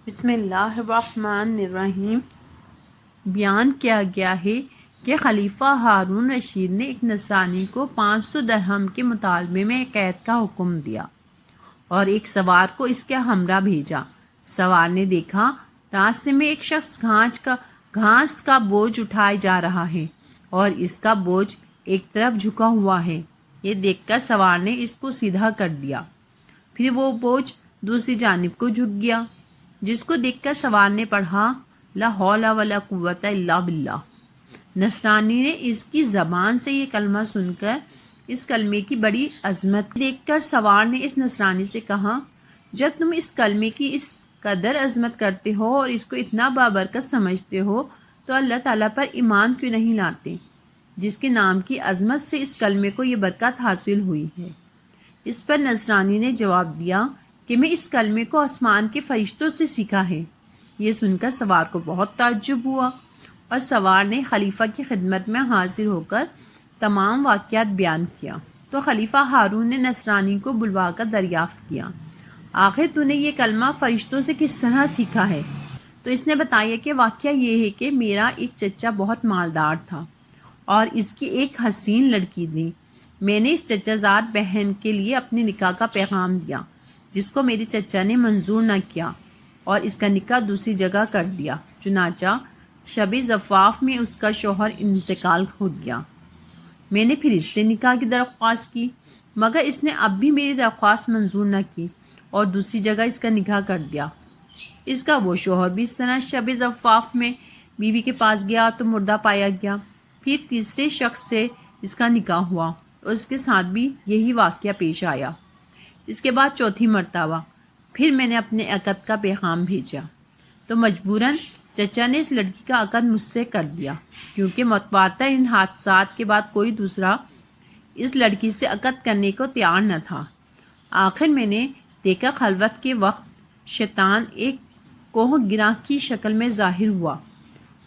بسم اللہ الرحمن الرحیم۔ بیان کیا گیا ہے کہ خلیفہ ہارون رشید نے ایک نصرانی کو 500 درہم کے مطالبے میں قید کا حکم دیا اور ایک سوار کو اس کے ہمراہ بھیجا۔ سوار نے دیکھا راستے میں ایک شخص گھاس کا بوجھ اٹھائے جا رہا ہے اور اس کا بوجھ ایک طرف جھکا ہوا ہے۔ یہ دیکھ کر سوار نے اس کو سیدھا کر دیا، پھر وہ بوجھ دوسری جانب کو جھک گیا، جس کو دیکھ کر سوار نے پڑھا لا حول ولا قوت الا باللہ۔ نصرانی نے اس کی زبان سے یہ کلمہ سن کر اس کلمے کی بڑی عظمت دیکھ کر سوار نے اس نصرانی سے کہا، جب تم اس کلمے کی اس قدر عظمت کرتے ہو اور اس کو اتنا بابرکت سمجھتے ہو تو اللہ تعالیٰ پر ایمان کیوں نہیں لاتے، جس کے نام کی عظمت سے اس کلمے کو یہ برکت حاصل ہوئی ہے۔ اس پر نصرانی نے جواب دیا کہ میں اس کلمے کو آسمان کے فرشتوں سے سیکھا ہے۔ یہ سن کر سوار کو بہت تعجب ہوا اور سوار نے خلیفہ کی خدمت میں حاضر ہو کر تمام واقعات بیان کیا تو خلیفہ ہارون نے نصرانی کو بلوا کر دریافت کیا، آخر تو نے یہ کلمہ فرشتوں سے کس طرح سیکھا ہے؟ تو اس نے بتایا کہ واقعہ یہ ہے کہ میرا ایک چچا بہت مالدار تھا اور اس کی ایک حسین لڑکی تھی۔ میں نے اس چچا زاد بہن کے لیے اپنے نکاح کا پیغام دیا، جس کو میرے چچا نے منظور نہ کیا اور اس کا نکاح دوسری جگہ کر دیا۔ چنانچہ شب زفاف میں اس کا شوہر انتقال ہو گیا۔ میں نے پھر اس سے نکاح کی درخواست کی، مگر اس نے اب بھی میری درخواست منظور نہ کی اور دوسری جگہ اس کا نکاح کر دیا۔ اس کا وہ شوہر بھی اس طرح شب زفاف میں بیوی کے پاس گیا تو مردہ پایا گیا۔ پھر تیسرے شخص سے اس کا نکاح ہوا اور اس کے ساتھ بھی یہی واقعہ پیش آیا۔ اس کے بعد چوتھی مرتبہ پھر میں نے اپنے عقد کا پیغام بھیجا تو مجبوراً چچا نے اس لڑکی کا عقد مجھ سے کر دیا، کیونکہ متواتر ان حادثات کے بعد کوئی دوسرا اس لڑکی سے عقد کرنے کو تیار نہ تھا۔ آخر میں نے دیکھا خلوت کے وقت شیطان ایک کوہ گراں کی شکل میں ظاہر ہوا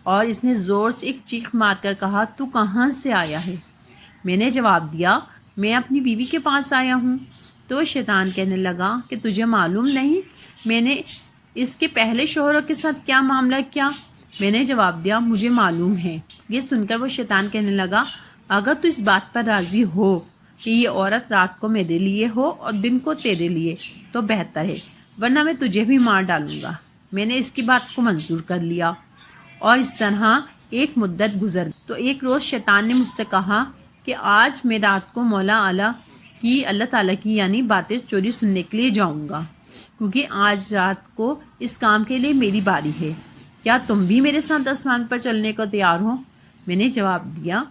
اور اس نے زور سے ایک چیخ مار کر کہا، تو کہاں سے آیا ہے؟ میں نے جواب دیا، میں اپنی بیوی کے پاس آیا ہوں۔ تو شیطان کہنے لگا کہ تجھے معلوم نہیں میں نے اس کے پہلے شوہروں کے ساتھ کیا معاملہ کیا؟ میں نے جواب دیا، مجھے معلوم ہے۔ یہ سن کر وہ شیطان کہنے لگا، اگر تو اس بات پر راضی ہو کہ یہ عورت رات کو میرے لیے ہو اور دن کو تیرے لیے تو بہتر ہے، ورنہ میں تجھے بھی مار ڈالوں گا۔ میں نے اس کی بات کو منظور کر لیا اور اس طرح ایک مدت گزر گئی۔ تو ایک روز شیطان نے مجھ سے کہا کہ آج میں رات کو مولا اعلیٰ کی اللہ تعالیٰ کی یعنی باتیں چوری سننے کے لیے جاؤں گا، کیونکہ آج رات کو اس کام کے لیے میری باری ہے۔ کیا تم بھی میرے ساتھ آسمان پر چلنے کو تیار ہو؟ میں نے جواب دیا۔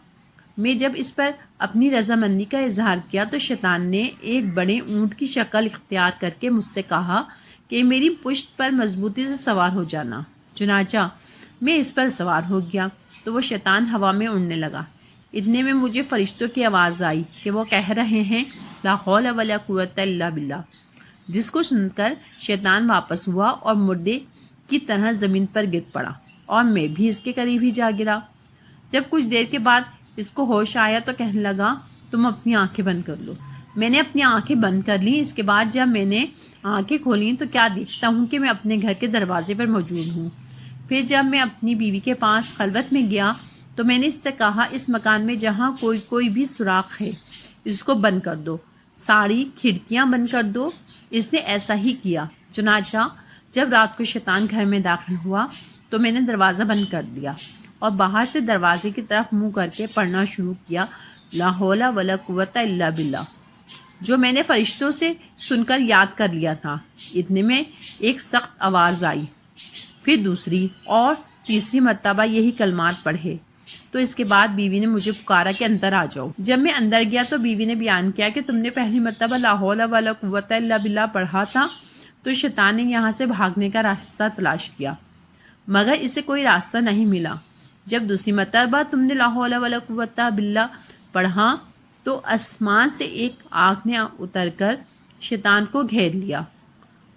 میں جب اس پر اپنی رضامندی کا اظہار کیا تو شیطان نے ایک بڑے اونٹ کی شکل اختیار کر کے مجھ سے کہا کہ میری پشت پر مضبوطی سے سوار ہو جانا۔ چنانچہ میں اس پر سوار ہو گیا تو وہ شیطان ہوا میں اڑنے لگا۔ اتنے میں مجھے فرشتوں کی آواز آئی کہ وہ کہہ رہے ہیں لا حول ولا قوت الا باللہ، جس کو سن کر شیطان واپس ہوا اور مردے کی طرح زمین پر گر پڑا اور میں بھی اس کے قریب ہی جا گرا۔ جب کچھ دیر کے بعد اس کو ہوش آیا تو کہنے لگا، تم اپنی آنکھیں بند کر لو۔ میں نے اپنی آنکھیں بند کر لیں۔ اس کے بعد جب میں نے آنکھیں کھولیں تو کیا دیکھتا ہوں کہ میں اپنے گھر کے دروازے پر موجود ہوں۔ پھر جب میں اپنی بیوی کے پاس خلوت میں گیا تو میں نے اس سے کہا، اس مکان میں جہاں کوئی بھی سوراخ ہے اس کو بند کر دو، ساری کھڑکیاں بند کر دو۔ اس نے ایسا ہی کیا۔ چنانچہ جب رات کو شیطان گھر میں داخل ہوا تو میں نے دروازہ بند کر دیا اور باہر سے دروازے کی طرف منہ کر کے پڑھنا شروع کیا لا حول ولا قوت الا باللہ، جو میں نے فرشتوں سے سن کر یاد کر لیا تھا۔ اتنے میں ایک سخت آواز آئی، پھر دوسری اور تیسری مرتبہ یہی کلمات پڑھے تو اس کے بعد بیوی نے مجھے پکارا کہ اندر آ جاؤ۔ جب میں اندر گیا تو بیوی نے بیان کیا کہ تم نے پہلی مرتبہ لا حول ولا قوت الا باللہ پڑھا تھا تو شیطان نے یہاں سے بھاگنے کا راستہ تلاش کیا، مگر اسے کوئی راستہ نہیں ملا۔ جب دوسری مرتبہ تم نے لا حول ولا قوت الا باللہ پڑھا تو آسمان سے ایک آگ نے اتر کر شیطان کو گھیر لیا،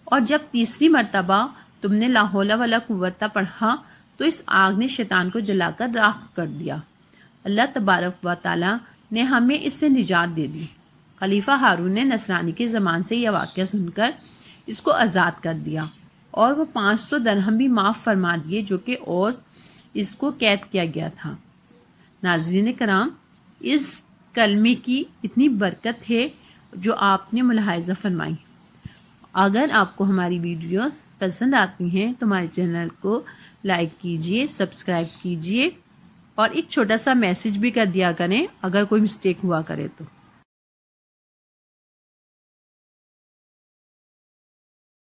اور جب تیسری مرتبہ تم نے لا حول ولا قوت پڑھا تو اس آگ نے شیطان کو جلا کر راکھ کر دیا۔ اللہ تبارک و تعالیٰ نے ہمیں اس سے نجات دے دی۔ خلیفہ ہارون نے نصرانی کے زمان سے یہ واقعہ سن کر اس کو آزاد کر دیا اور وہ 500 درہم بھی معاف فرما دیے جو کہ اور اس کو قید کیا گیا تھا۔ ناظرین کرام، اس کلمے کی اتنی برکت ہے جو آپ نے ملاحظہ فرمائی۔ اگر آپ کو ہماری ویڈیوز پسند آتی ہیں تو ہمارے چینل کو لائک کیجئے، سبسکرائب کیجئے اور ایک چھوٹا سا میسج بھی کر دیا کریں اگر کوئی مسٹیک ہوا کرے تو۔